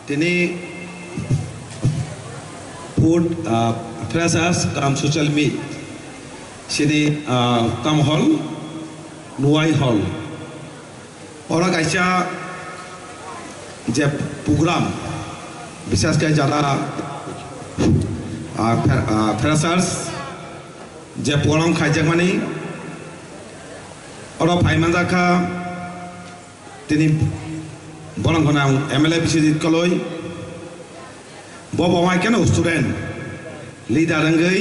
Tini food freshers kam social meet sini kam hall nuai hall orang kaisa je program বিশেষকৈ যারা freshers je program খাইজাক মানে ওরা ফাইমান জাখা তিনি বরংখনা MLA Biswajit কলই ববমাই কেন student leader রঙ্গই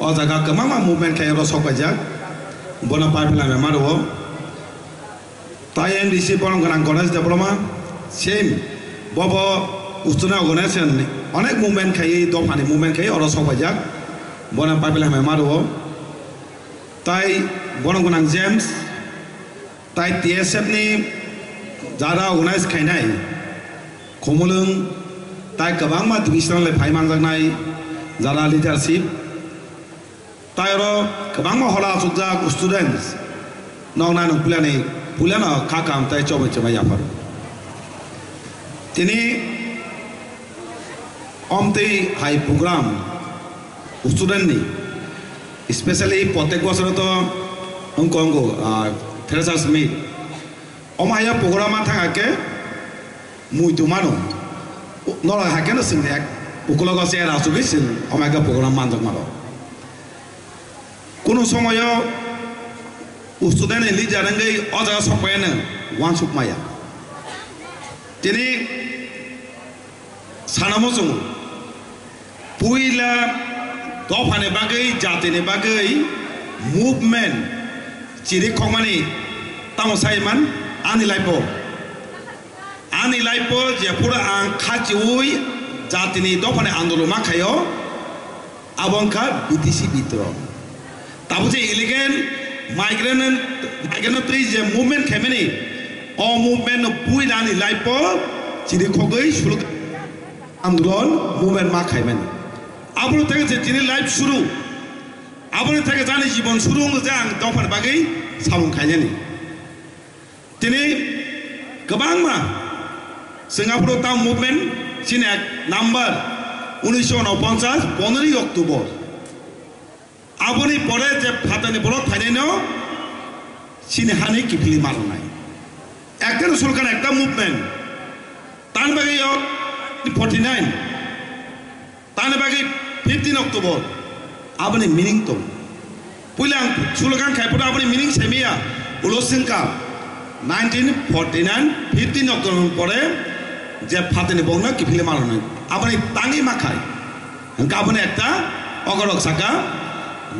ও জায়গা কমামা মুভমেন্ট খাই ওরা সকাইজাক বনা পাইপলা মেমারো তাই এনডিসি বরংখনা গণেশ দেবরমা সেম বব স্টুডেন্ট অর্গানাইজেশন অনেক মুভমেন্ট খাই দফানি মুভমেন্ট খাই ওরা সকাইজাক বনা পাইপলা মেমারো তাই বরংখনা জেমস তাই টিএসএফ ni যারা অর্গানাইজ খাইনাই খমলং তাই গোबां मा डिविजनल फाइमान जानाय যারা লিডারশিপ তাই র गोबां मा हला सुजा स्टुडेंट्स नंगना नंगपुलानि पुलाना खाकाम ताय चबे चबे याफार तिनि अमते हाई प्रोग्राम स्टुडेंट नि स्पेशली प्रत्येक बছর তো अंको freshers meet Omaya programa thangake muito mano nora hakena singnek ukologo se ra sugisin omega program mandak maro kono somoyo student li jarangai oja sopena wan supmaya tini sanamo sung puila dofane bagai jatine bagai movement ciri khomani tamosaiman Ani laipo je pura ang khachiui jatini dofane andolon makhayo abongka BTC bitro tabu je illegal migrant je movement khemeni o movement pui ani laipo chiri khogei suluk andolon movement makhaimen abro theke je chiri life shuru abro theke jani jibon shuru je ang dofane bagai samung khaijani Tini गोबां मा Singapore town movement सिने number 1949 15 October आबनि परे जे फातानि बरक फाइनाइनो सिने हानि किफिलि मारनाय एकटा सरकार एकटा movement तान बागै 49 तान बागै 15 अक्टोबर आबनि मिनिं तो पुलां सुलगान खायपुरा आबनि मिनिं सेमिया उलसिंका 1949 15 अक्टोबर परे जे फातेनि बंगना किफिले मारनो आपनि तांगि माखाय गाबने एकटा अगरक साका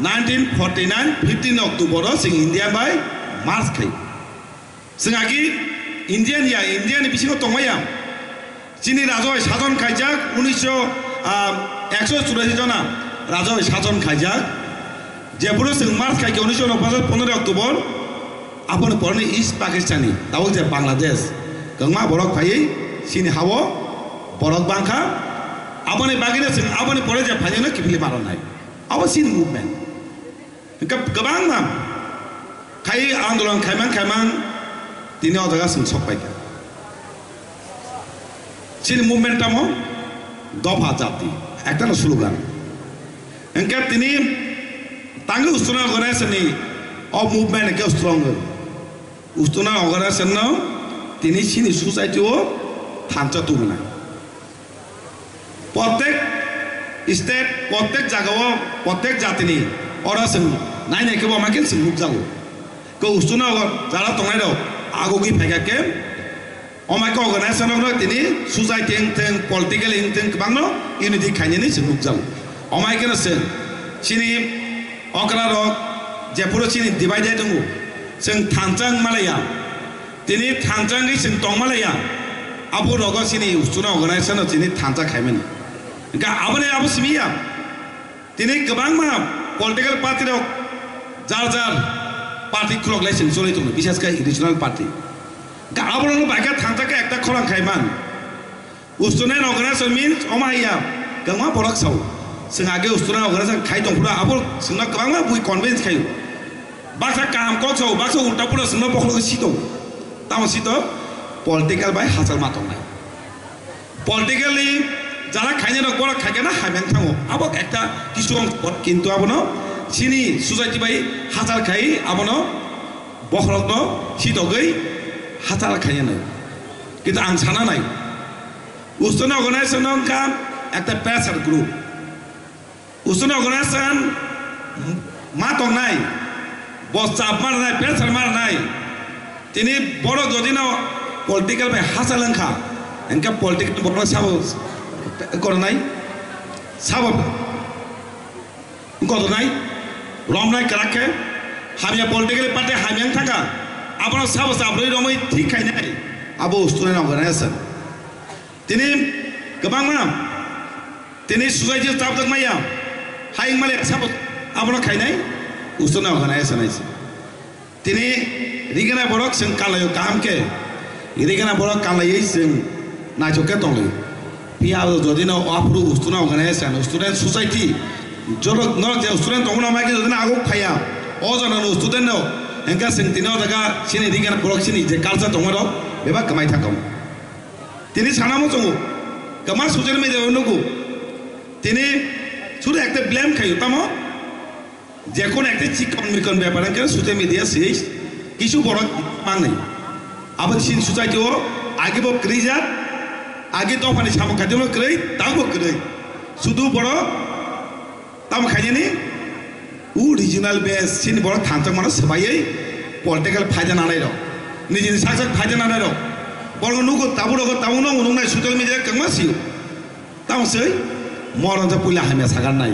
1949 15 अक्टोबर सिं इंडिया बाय मार्च खाय सिंगागि इंडियान बिसिङाव तंमाया चिनि राजय साजन खायजाक 184 जना राजय साजन खायजाक जेपुरो सिं मार्च खायके 1949 15 October Apun porni East Pakistani, tahu je Bangladesh, gengma borok payai, sini hawo, borok bangka, apun bagian sini, apun porni je payai nak kipili maron naik, awas sini movement, kebang mam, kai andolan kaiman, tini orang jaga sini sok payai, sini movement tamu, dopa jati, ekta slogan, engkau tini tangga usturan organisasi ni, of movement engkau stronger. Ustuna organization no tini sini society o thancha tumna প্রত্যেক state প্রত্যেক জায়গাও প্রত্যেক জাতিনি অরাসন নাই নাই কেবো আমাকে মুখ যাবো কেউ উস্তুনা যারা তংনাই দাও আগগি ফেগাকে আমাকে অর্গানাইজেশন তিনি সোসাইটি ইংথেং পলিটিক্যাল ইংথেং বাংলো ইউনিটি খাইনি মুখ যাবো আমাকে নছেন সিনি অকরা রক যে পুরো সিনি ডিভাইডেড দङ जों थांजां मालाया दिनै थांजाङै जों दं मालाया आबो रगसिनि उस्तुना अर्गानाइजेशन दिनै थांजा खायमोन गा आबने आबो सिमिया दिनै गोबां मा पलिटिकल पार्टी रक जार पार्टी खुलगलाय जों जरै दङ बिसेसका रिजनल पार्टी गा आबो बायका थांजाका एकटा खरां खायमान उस्तुना अर्गानाइजेशन मीन्स अमाया गोबां बरक साव जों आगे उस्तुना अर्गानाइजेशन खाय दंफुरा आबो जोंना गोबां मा बुइ कन्भिन्स खायो Baksa kaham kocok, baksa ulta pula semua pokok situ. Tahu situ, political by hasil matong. Politically যারা খাইনে রক বড় খাইকে না হাইমেন থাঙো আবক একটা কিছু কিন্তু আবনো সিনি সোসাইটি বাই হাজার খাই আবনো বখরক সিটগৈ হাজার খাইয়ে নাই কিন্তু আং সানা নাই উস্তন অর্গানাইজেশন কাম একটা প্রেসার গ্রুপ উস্তন অর্গানাইজেশন মা তো নাই বস চাপ মার নাই প্রেসার মার নাই তিনি বড় যদি না পলিটিক্যাল বাই হাসা লেখা এনকা পলিটিক্যাল বড় সাব করে নাই সাব কত নাই রম নাই রাখে হামিয়া পলিটিক্যাল পার্টি হামিয়াং থাকা আপনার সাব সাবরই রমই ঠিক খাই নাই আবো স্টুডেন্ট অর্গানাইজেশন তিনি গোबां मा তিনি সোসাইটি চাপ দক মাইয়া হাইং মালে সাব আপনার খাই নাই স্টুডেন্ট অর্গানাইজেশন আইছে তিনি রিগানা বড়ক जों कालायो कामके রিগানা বড়ক कालायै जों नायचके दंलै पियाव जदिनो आफरु स्टुडेंट ऑर्गेनाइजेशन स्टूडेंट सोसाइटी जरक न जे स्टूडेंट तंगना माके जदिनो आगो फाया अ जनो स्टूडेंट नो एंका जों तिनो दागा सिनि रिगाना बड़क सिनि जे कालचार दंरो बेबा कमाय थाकम তিনি সানামো জঙ্গু কমা সোশ্যাল মিডিয়া নগু তিনি শুধু একটা ব্লেম খাইও তামো যে কোন একটা চিকন মিকন ব্যাপার কেন সোশ্যাল মিডিয়া সেই কিছু বড় মান নাই আবার সিন সোসাইটিও আগে বক ক্রিজা আগে তো মানে সামো খাইও ক্রই তাও ক্রই শুধু বড় তাম খাইনি উ রিজিনাল বেস সিন বড় থানচক মানে সবাই পলিটিক্যাল ফায়দা নানাই র নিজে সাকসাক ফায়দা নানাই র বড় নুকো তাবুরগো তাবুনো উনুংনাই সোশ্যাল মিডিয়া কংমাসিও তামসै মরন পুলা হামে সাগার নাই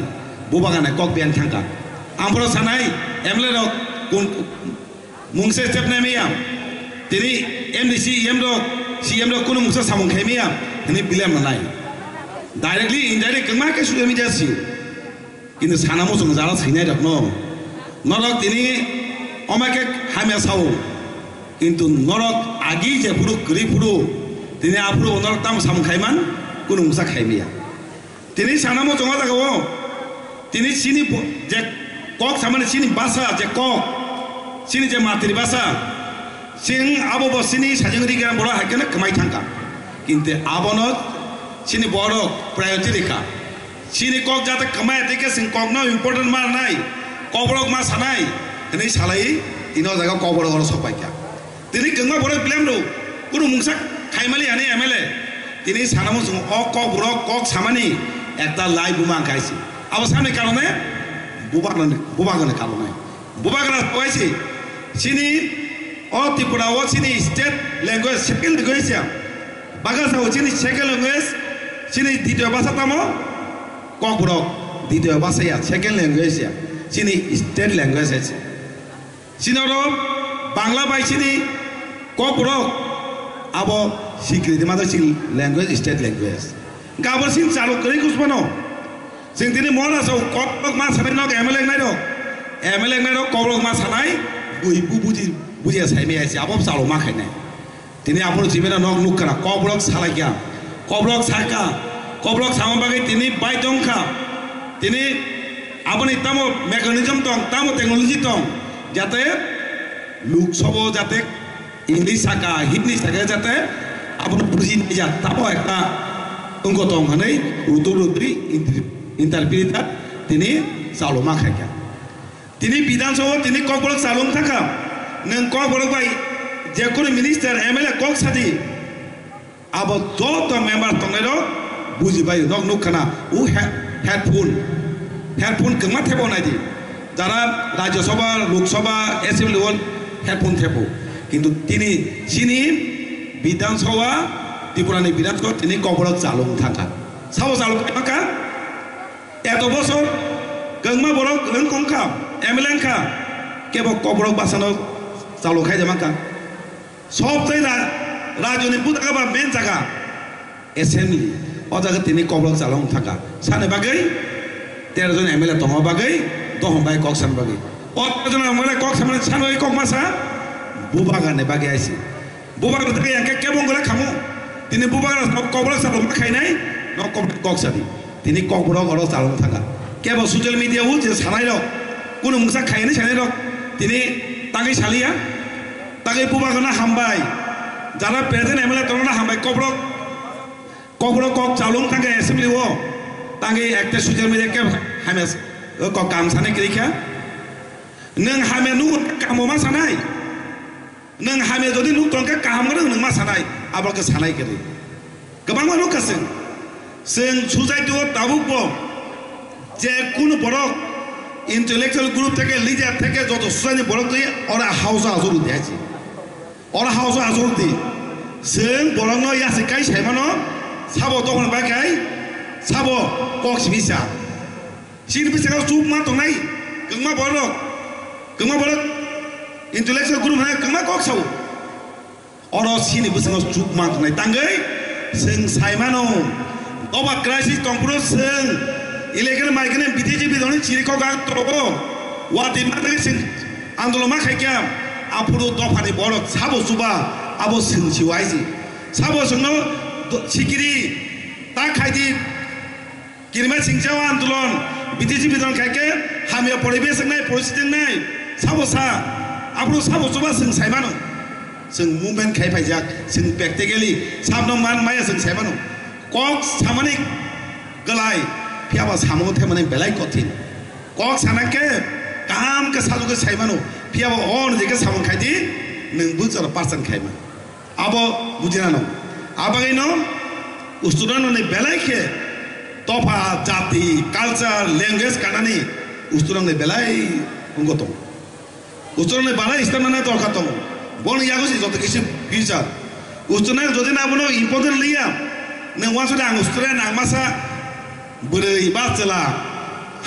বুবাগানে কক বিয়ান থাকা আমরো সানাই এমলে রক কোন মুংসে স্টেপ নেমিয়া তিনি এমডিসি এম রক সিএম রক কোন মুংসা সামং খাইমিয়া তিনি বিলেম নাই ডাইরেক্টলি ইনডাইরেক্ট কংমাকে সোশ্যাল মিডিয়া সিও কিন্তু সানামো जों যারা সিনাই রক নরক তিনি অমাকে হামে সাও কিন্তু নরক আগি যে পুরো গরি পুরো তিনি আপুরো নরক তাম সাম খাইমান কোন মুসা খাইমিয়া তিনি সানামো জমা জাগাও তিনি সিনি যে কক সামানে সিনি বাসা যে কক সিনি যে মাতৃ ভাষা সিং আবো বসিনি সাজংরি গ্রাম বড় হাকেনা কমাই থাকা কিন্তু আবনো সিনি বড় প্রায়োরিটি রেখা সিনি কক যাতে কমায় থেকে সিং কক না ইম্পর্টেন্ট মার নাই কবরক মা সানাই তিনি সালাই তিনো জায়গা কবর গড় সপাইকা তিনি গঙ্গা বড় ব্লেম নো কোনো মুংসা খাইমালি আনি এমএলএ তিনি সানামো অ কক বড় কক সামানি একটা লাই বুমা খাইছে আবার সামনে কারণে বুবাগনে কারণে বুবাগনা কইছে সিনি অ ত্রিপুরা ও সিনি স্টেট ল্যাঙ্গুয়েজ সেকেন্ড ল্যাঙ্গুয়েজ বাগাসা ও সিনি সেকেন্ড ল্যাঙ্গুয়েজ সিনি দ্বিতীয় ভাষা তামো কক বড় দ্বিতীয় ভাষা সেকেন্ড ল্যাঙ্গুয়েজ সিনি স্টেট ল্যাঙ্গুয়েজ আছে সিনরো বাংলা বাইছিনি কবরক আবো স্বীকৃতি মাত্র ল্যাঙ্গুয়েজ স্টেট ল্যাঙ্গুয়েজ গাবর সিং চালু করে কুসবানো সিং তিনি মন আছো কবরক মা সানাই নক এমএলএ নাই রক এমএলএ নাই রক কবরক মা সানাই বুই বুঝিয়া সাইমে আছে আবো চালু মা খাই নাই তিনি আপন জীবনে নক নুক করা কবরক সালাইয়া কবরক সাকা কবরক সামবাগে তিনি বাইদংখা তিনি আপনি তামো মেকানিজম দং তামো টেকনোলজি দং যাতে লোকসভা যাতে ইংলিশ থাকা হিন্দি থাকে যাতে আপনার বুঝি নিয়ে যা তাও একটা অঙ্ক তঙ্কানে উত্তরোত্তরি ইন্টারপ্রিটার তিনি চালমা খাইকা তিনি বিধানসভা তিনি কক বড় চালম থাকা নং কক বড় বাই যে কোনো মিনিস্টার এমএলএ কক সাদি আবার যত মেম্বার তংনাই বুঝিবাই নক নুখানা ও হেডফোন কেমা থেবো নাই দি যারা রাজ্যসভা লোকসভা এসেম্বলি হল হেডফোন থেবো কিন্তু তিনি সিনি বিধানসভা ত্রিপুরানি বিধানসভা তিনি কবরক চালুম থাকা সাব চালুম থাকা এত বছর গংমা বড় গং কংখা এমএলএ খা কেবল কবরক বাসানো চালু খাই যামাকা সব জায়গা রাজনীতি বুতাকা মেন জায়গা এসেম্বলি ও জায়গা তিনি কবরক চালুম থাকা সানে বাগৈ 13 জন এমএলএ তহ বাগৈ দহ বাই কক সান বাগৈ অতজন এমএলএ কক সামনে সানৈ কক মাসা বুবাগানে বাগে আইছে বুবাগানে থেকে একে কেমন করে খামো তিনি বুবাগানে কবরক চালুম খাই নাই ন কক সাদি তিনি কবরক অর চালুম থাকা কেবল সোশ্যাল মিডিয়াও যে সানাই রক কোনো মুসা খাইনি সানাই রক তিনি তাকে সালিয়া তাকে বুবাগানা হামবাই যারা প্রেজেন্ট এমএলএ তরনা হামবাই kok calung tangga assembly wo tangga ekte social media ke hames kok kam sana kiri kya neng hame nu kamu mas sanai neng hame jadi nu tongke kam neng neng mas sanai abal ke sanai kiri kebang mana kasen seng susai tu tabuk bo je kuno borok intellectual group থেকে leader থেকে যত সুসাইনি borok tu ora house azul diaji ora house azul di seng borok no ya sekai saimano sabo tokon bakai sabo kok bisa sin bisa kau cup ma tongnai kengma borok intellectual group na kengma kok sau ora sini bisa kau cup ma tongnai tanggai seng saimano oba crisis tongpuro seng ilegal migrant BTG bidoni chiri ko ga trobo wati matari sing andoloma khaikya apuro dofani boro sabo suba abo singchi waiji sabo sungno sikiri ta khaidi kirma singchawa andolon BTG bidon khaike hamya poribesh nai परिस्थिति nai sabo sa apuro sabo suba sing saimano sing movement khai phaijak sing practically sabno man maya sing saimano kok samani galai piaba samu the mane belai kotin kok sanake kam ke salu ke saimano piaba on je ke samu khaidi neng bujara person khaima abo bujina no abagaino ustudano ne belai ke topa jati culture language kanani ustudano ne belai ungoto ustudano ne balai istamana to khato bon yago si jote kisim future ustudano jodi na bono important liya neng waso dang ustudano ang masa beri baca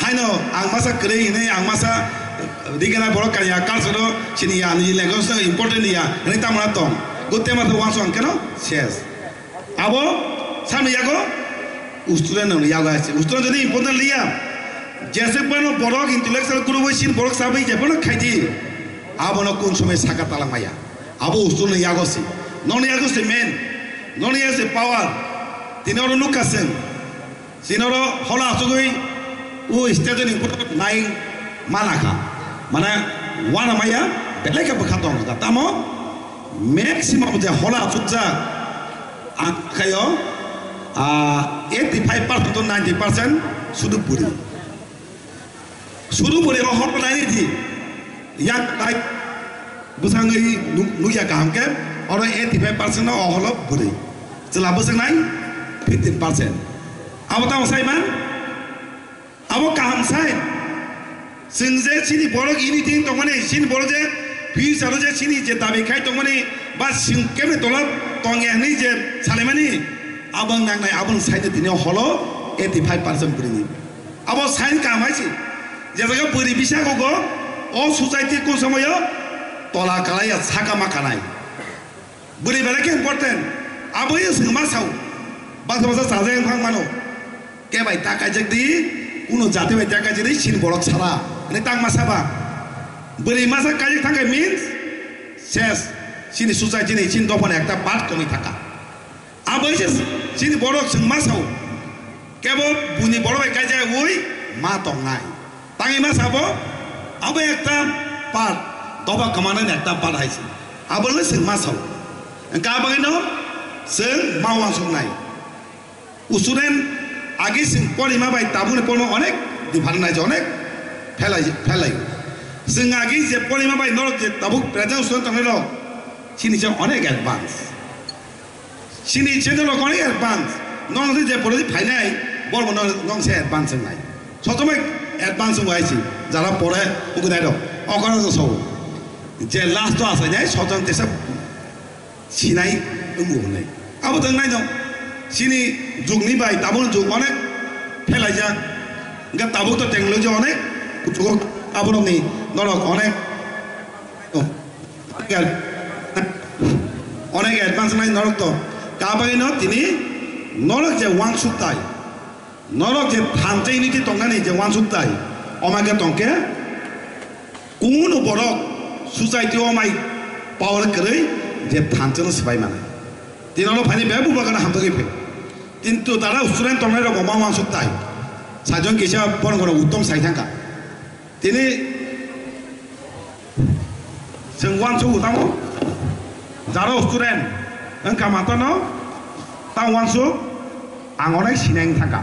haino ang masa kere ini ang masa digana borok kaya kalsero sini ya ni lengos important ya ini tamu natong gote mata waso angkeno yes abo sami yago usturan no yago ase usturan jadi important liya jese bueno borok intellectual guru sin borok sabai je bono khaiti abo no kun somay saka talang maya abo usturan yago si non yago se men non yago se power tinoro nukasen sinoro hola asugui u station nai manaka mana wana maya belaka bakhatong da tamo maximum je hola asugja kayo 85% to 90% sudu puri ho hot nai di yak tai busangai nu ya kam ke oro 85% no holo puri jela busang nai 15% abo tahu saya man, abo kaham saya, senja sini borok ini ting tong mana, sini borok je, future je sini je tapi kai tong mana, bas sing kene tolak tong yang ni je salemani, abang nang nai abang saya je tini holo 85% beri, abo saya kaham aja, jadi kalau beri bisa koko, oh society ko semuanya, tolak kalaya saka makanai, beri belakang important, abo yang semua sahu, bahasa sahaja yang faham mano. Ke bai taka jagdi uno jate bai taka jadi sin borok sara ini tang masaba beri masa kajik tangga means ses sini society ni sin dopon ekta part komi taka abo is sini borok sing masau kebo buni borok bai kajai woi ma tongai tangi masabo abo ekta part doba kemana ekta part haisi abo le sing masau engka bagino sing mawang sungai usuren आगे सिंह पढ़ी मा भाई ताबू ने पढ़ो अनेक दिफान ना जोनेक फैलाई सिंह आगे जे पढ़ी मा भाई नॉलेज जे ताबू प्रेजेंट सुन तंगे लो सिनी जो अनेक एडवांस सिनी चेंज लो अनेक एडवांस नॉलेज जे पढ़ी फाइनाई बोल बोल नॉलेज से एडवांस नहीं सोचो में एडवांस हुआ है जरा पढ़े उनको नहीं दो अगर तो सो जे लास्ट तो आसा जाए सोचो ते सब सिनाई उनको नहीं अब तो नहीं दो sini jugni bai tabun jug onek phelaija ga tabuk to technology onek kuchuk abon ni norok onek onek advance nai norok to ka bai no tini norok je wang suktai norok je thanjai ni ti tongani je wang suktai omage tongke kuno borok society omai power krei je thanjano sibai mana tinolo phani bebu bagana hamto ge কিন্তু তারা student তংনাই র মমা one সুক্তাই সাজন কিসা পন গর উত্তম সাইথাঙ্কা তিনি जों वान सौ उतामो जारो student अंका माता नो ता वान सौ आं अनेक सिनायनो थांगा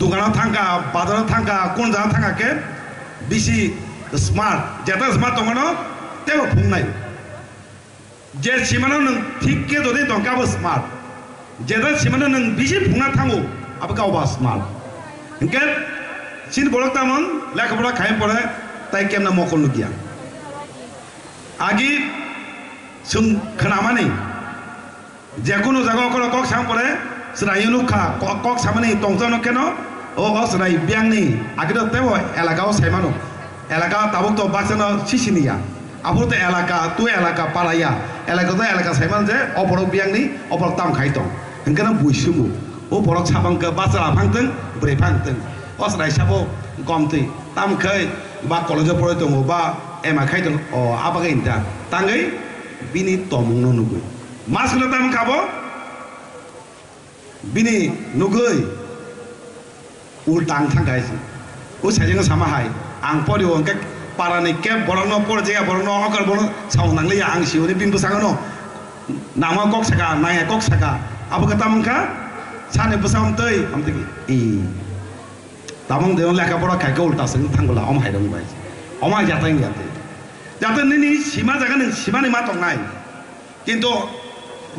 दखानाव थांगा बाजाराव थांगा कोन जाना थांगाके बिसि स्मार्ट जेता स्मार्ट दङ न तेबो फुंनाय जे सिमानो नों थिगके जदि दंकाबो स्मार्ट जेता सिमानो नों बिसि फुंना थांगो अब गावबा स्मार्ट इनके सिन बलक तामन लेखा पढ़ा खाय पड़े ताई केमना मकल गिया आगे जों खोनामानि जेकुनु जागा अकल कक सां पड़े सरायनु खा कक सामानि तंजानो केनो ओ सराय बियांनि आगे तो तेबो एलाकाओ सायमानो एलाका ताबुक तो बाक्सानो सिसिनिया आबो तो एलाका तु एलाका पालाया एलाका तो एलाका सायमान जे अबरक बियांनि अबरक ताम खायतो इनकेनो बुइसुमु ओ बरक साबांके बाजा फांतों ब्रे फांतों असराय साबो गमति ताम खै बा कलेज पढ़े दङ बा एमा खायदों अ आबागा इनता तांगै बिनि तमुंनो नुगै मासखौनो ताम खाबो बिनि नुगै उल्टां थांगायसि उ साइजों सामाहाय आं पडियो अंके पारानि के बरनो पड़ जे बरनो अकर बरनो सावनांलै आं सिवनि बिनबो सांगनो नामा कक सागा नाया कक सागा आबागा तामखा साने बसामतै हमतगि इ तामं देवन लेखा पढ़ा खायके उल्टा सं थांगला अम हायदों बाय अमा जाताय जाते नोंनि सीमा जागा नों सीमानि मा दंनाय किन्तु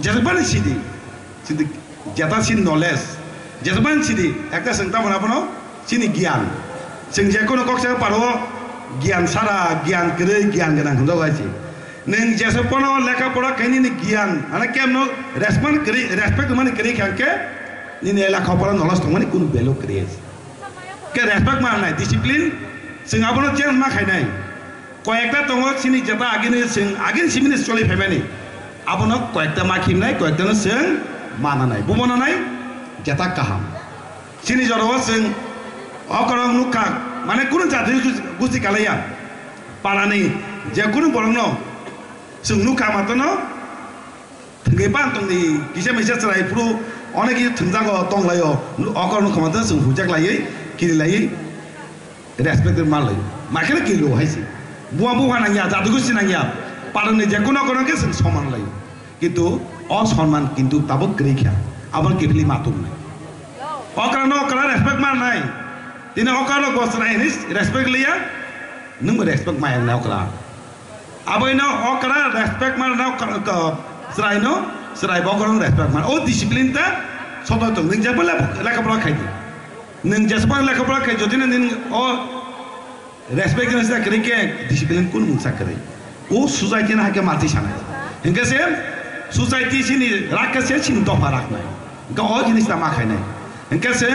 जेरबानि सिदि सिदि जेतासिन नलेज जेरबानि सिदि एकटा सोंता मोनाबनो सिनि गियान जों जेखुनु कक्सा पारो गियान सारा गियान गरै गियान गोनां होनजा गायसि नों जेसपनो लेखा पढ़ा खायनि गियान आना केमनो रेस्पेक्ट माने करै खाके निने लेखा पढ़ा नलेज दंमानि कुन भेलु क्रिएट के रेस्पेक्ट मारनाय डिसिप्लिन जों आबनो चेंज मा खायनाय कयेकटा दङ सिनि जेता आगिनो जों आगिन सिमिनि चलि फायमानि आबनो कयेकटा माखिमनाय कयेकटानो जों मानानाय बुमनानाय जेता काहाम सिनि जराव जों अकरं नुखा माने कुनु जाति गुस्ति कालाया पारानि जे कुनु बरंनो जों नुखा मातनो थंगै बान तंनि किसे मैसे सराय पुरु अनेक थंजागो तंलायो अकरं नुखा मातनो जों हुजाक लायै किरि लायै रेस्पेक्ट मालै माखिना किलो हायसि बुआ बुआ नांगिया जादु गुस्ति नांगिया पारानि जे कुनु अकरंके जों समान लायो किन्तु असम्मान किन्तु ताबो ग्रैख्या आबन किफली मातुम नाय अकरनो अकरा रेस्पेक्ट मारनाय दिने अकरनो गसरायनि रेस्पेक्ट लिया नोंबो रेस्पेक्ट मायना अकरा आबैनो अकरा रेस्पेक्ट मारना सरायनो सराय बकरनो रेस्पेक्ट मार ओ डिसिप्लिन ता सदा तो नों जेबो लेखा पढ़ा खायदि नों जेसेबां लेखा पढ़ा खाय जदि नों अ रेस्पेक्ट नसा करेके डिसिप्लिन कुन मुसा करे ओ सोसाइटी ना के माथि सानाय इनके से सोसाइटी सिनि राखसे सिन दफा राखनाय गा अ जिनिस ता मा खायनाय इनके से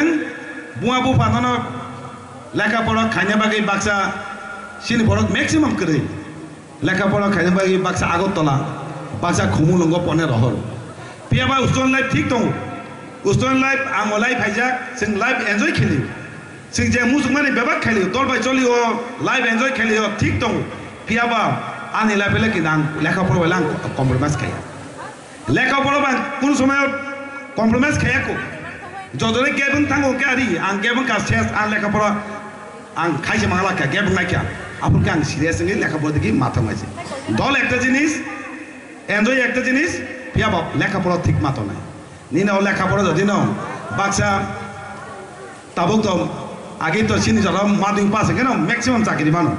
बुआ बु फाननो लेखा पढ़ा खायने बागै बाक्सा सिनि बरक मैक्सिमाम करे लेखा पढ़ा खायने बागै बाक्सा आगरतला बाक्सा खुमुलंग पने रहर पियाबा उस्टन लाइफ ठीक दं उस्टन लाइफ आं लाइफ हाइजाक जों लाइफ एन्जय खेलियो जों जे मुजुक माने बेबाक खेलियो दलबाय चलियो लाइफ एन्जय खेलियो ठीक दं पियाबा आंनि लाइफ लेकिन आं लेखा पढ़ायला आं कम्प्रोमाइज खाया लेखा पढ़ाबा कुन समय कम्प्रोमाइज खायाको जदरे गेबन थांगो गारि आं गेबन का सेस आं लेखा पढ़ा आं खायसे माला का गेबन नायखा आपनके आं सिरियास नङै लेखा पढ़दि माथामायसे दल एकटा जिनिस एन्जय एकटा जिनिस पियाबा लेखा पढ़ा ठीक माथनाय निनो लेखा पढ़ा जदि न बाक्सा ताबुक तो आगे तो सिनि जरा माध्यमिक पास केन मैक्सिमाम चाकरी मानो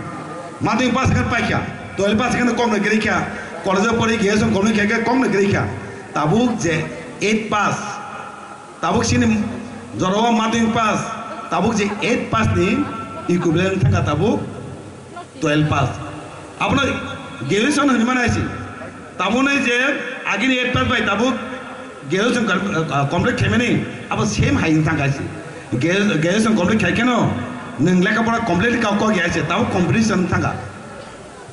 माध्यमिक पास केन पाइखा 12 पास केन कम न गरिखा कलेज पढ़ी गेसन कम न खेके कम न गरिखा ताबुक जे 8 पास ताबुक सिनि जरा माध्यमिक पास ताबुक जे 8 पास नि इक्विवेलेंट थाका ताबुक 12 पास आपन ग्रेजुएशन हनि मानायसि ताबुनै जे आगिनि 8 पास बाय ताबुक ग्रेजुएशन कमप्लीट खेमेनि अब सेम हाइन थांगासि ग्रेजुएशन कमप्लीट खायकेन नों लेखा पढ़ा कमप्लीट काव गयासे ताबो कम्पिटिशन थांगा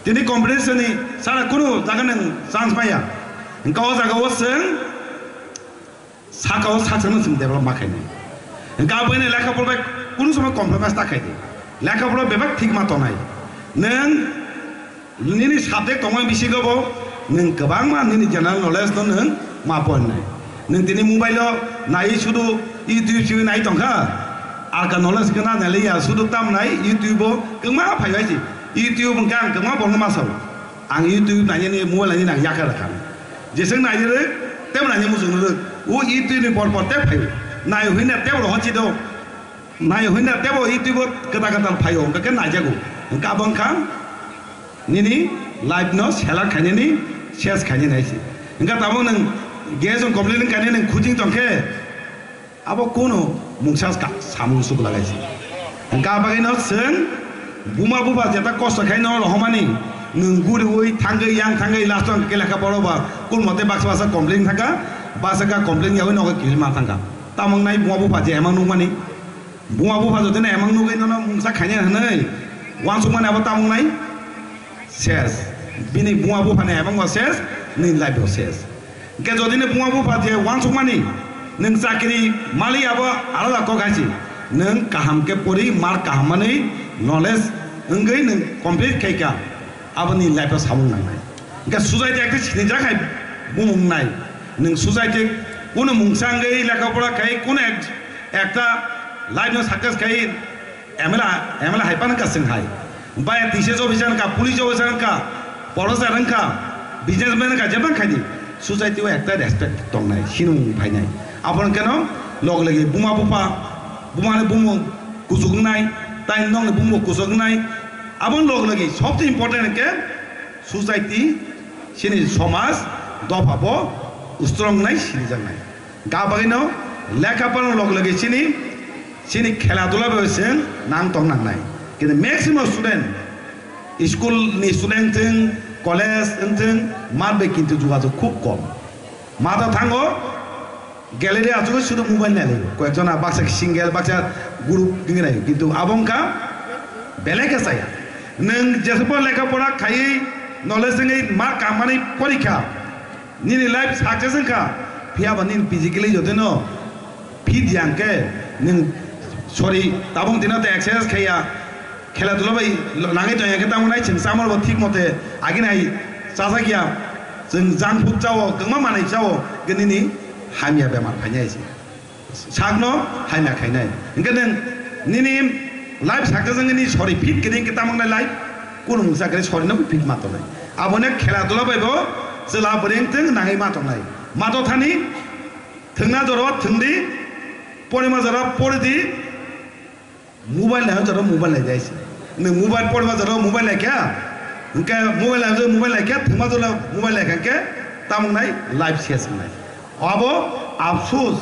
दिनै कम्पिटिशननि सारा कुनु जागा नों चान्स पाया गाव जागाव जों साकाव साकसन जों डेभलप माखायनो गाबैनो लेखा पढ़बाय कुनु समय कम्प्रोमाइज थाखायदि लेखा पढ़ा बेबाक ठीक माथनाय नों निनि साबजेक्ट दङ बिसि गोबाव नों गोबां मा निनि जेनेरेल नलेज दं नों मा फरायनाय नों दिनै मबाइलाव नायै सुदु इउट्युब नाय दंखा आलका नलेज गना नायलिया सुदु ताम नाय इउट्युबो गोमा फायबायसि इउट्युब गां गोमा बरनो मासाव आं इउट्युब नायनि मबाइल नायनि आं याखा राखा जेसें नायनो तेम नायनि मुजुनो ओ इउट्युबनि पर ते फाय नाय होइना तेबो हचि दो नाय होइना तेबो इउटिউब गदा गदा फायो के नायजागो का बंखा निनि लाइफ नो सेलार खायनि सेस खायनि नायसि इंगा ताबो नों गेजों कमप्लेन खायनि नों खुजिं तंखे आबो कोनो मुंसास का सामु सुक लागायसि इंगा बागैनो जों बुमा बुबा जेता कष्ट खायनो रहमानि नों गुरुय थांगै यां थांगै लास्ट के लेखा पड़ोबा कुल मते बाक्स बासा कमप्लेन थाका बासा का कमप्लेन याव नग किलमा थांगा तामंग नाय बुमा बुबा जे एमां नुमानि बुमा बुबा जते एमां नुगै न मुंसा खायनि हनै वान सुमानि आबो तामंग नाय सेस बिनि बुमा बुबा ने एमां सेस नि लाइफ सेस के जदिने बुमा बुबा जे वान सुमानि नों चाकरी मालि आबो आलादा को गायसि नों काहाम के परि मार काहामनि नलेज ओंगै नों कमप्लीट खायका आबनि लाइफ सामुं नांनाय के सुजाइते एकटे सिनि जाखाय बुंनाय नों सुजाइते कोन मुंसांगै लेखापड़ा खाय कोन एकटा लाइफ नो सक्सेस खाय एमला हायपान का सिंहाय बाय टीचर ऑफिसर का पुलिस ऑफिसर का परोसार का बिजनेसमैन का जेबा खायदि सुजाइते एकटा रेसपेक्ट दंनाय सिनु फायनाय आपन केन लग लगे बुमा बुपा बुमाने बुमु कुजुगनाय ताइ नंग बुमु कुजुगनाय आबन लग लगे सबसे इम्पोर्टेंट के सोसाइटी सिनि समाज दफाबो स्ट्रंग नाय सिनि जानाय गाबागैनो लेखापन लग लगे सिनि खेला दुला बेसे नाम तंग नांनाय किन्तु मैक्सिमम स्टूडेंट स्कूल नि स्टूडेंट जों कलेज जों माबे किन्तु जुगाजोग खूब कम मादा थांगो गैलरी आजुगो शुद्ध मोबाइल नाय कयेकजना बाक्सा सिंगेल बाक्सा ग्रुप दिंगनाय किन्तु आबंका बेलेगे जाया नों जेसेबो लेखापड़ा खायै नलेज जोङै मा कामानि परीक्षा निनि लाइफ सक्सेस का फियाबा निन फिजिकली जदेनो फिट यांके नों सरी ताबुं दिना ते एक्सरसाइज खाया खेला दुला बाय नाङै तो याके तामुनाय जों सामरबो ठीक मते आगिनाय साजा गया जों जांक फुड जावो गमा मानै जावो गनिनि हामिया बेमार फायनायसि सागनो हामिया खायनाय ओंखायनो निनि लाइफ सक्सेस जोंनि सरी फिट गिदिं के तामुंनाय लाइफ कोन मुंसा करे सरी न फिट मातनाय आबने खेला दुला बायबो जेला बरेंथों नाङै मातनाय मातथानि थंना जरो थंदि परिमा जरो परिदि मोबाइल ना जरो मोबाइल लाय जायसि ने मोबाइल परिमा जरो मोबाइल लाय क्या उनके मोबाइल लाय क्या थमा जरो मोबाइल लाय के तामुंनाय लाइफ सेस नाय आबो अफसोस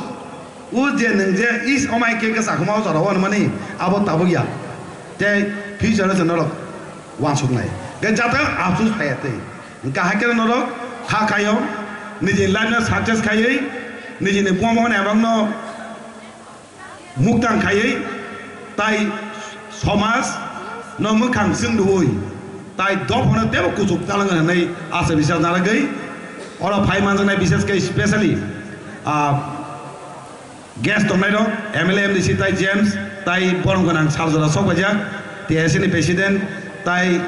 उ जे नों जे इस अमाय के साखमाव जरो माने आबो ताबो गया ते फ्यूचर जनरक वासुनाय के जाता अफसोस थायाते गाहा के नरक खा खायो निजे लाइफ सक्सेस खायै निजे बुआमोन एबांनो मुक्तां खायै ताई समाज न मोखां जों दुय ताई दफनो तेबो कुजुब जालांगोन होननाय आसा बिसा जालागै अरा फाइ मानजनाय विशेष के स्पेशली गेस्ट दंनाय दं एमएलए एमडीसी ताई जेम्स ताई बरं गोनां सार्जरा सकबायजा टीएससी प्रेसिडेंट ताई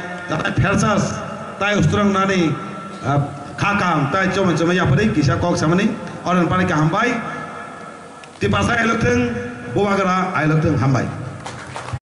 फेरसास ताई उस्त्रंनानै खाकाम ताई चमन चमन याफोरै किसा कक सामनि अरन पानि का हामबाय तिपासा आइलथों बवागरा आइलथों हामबाय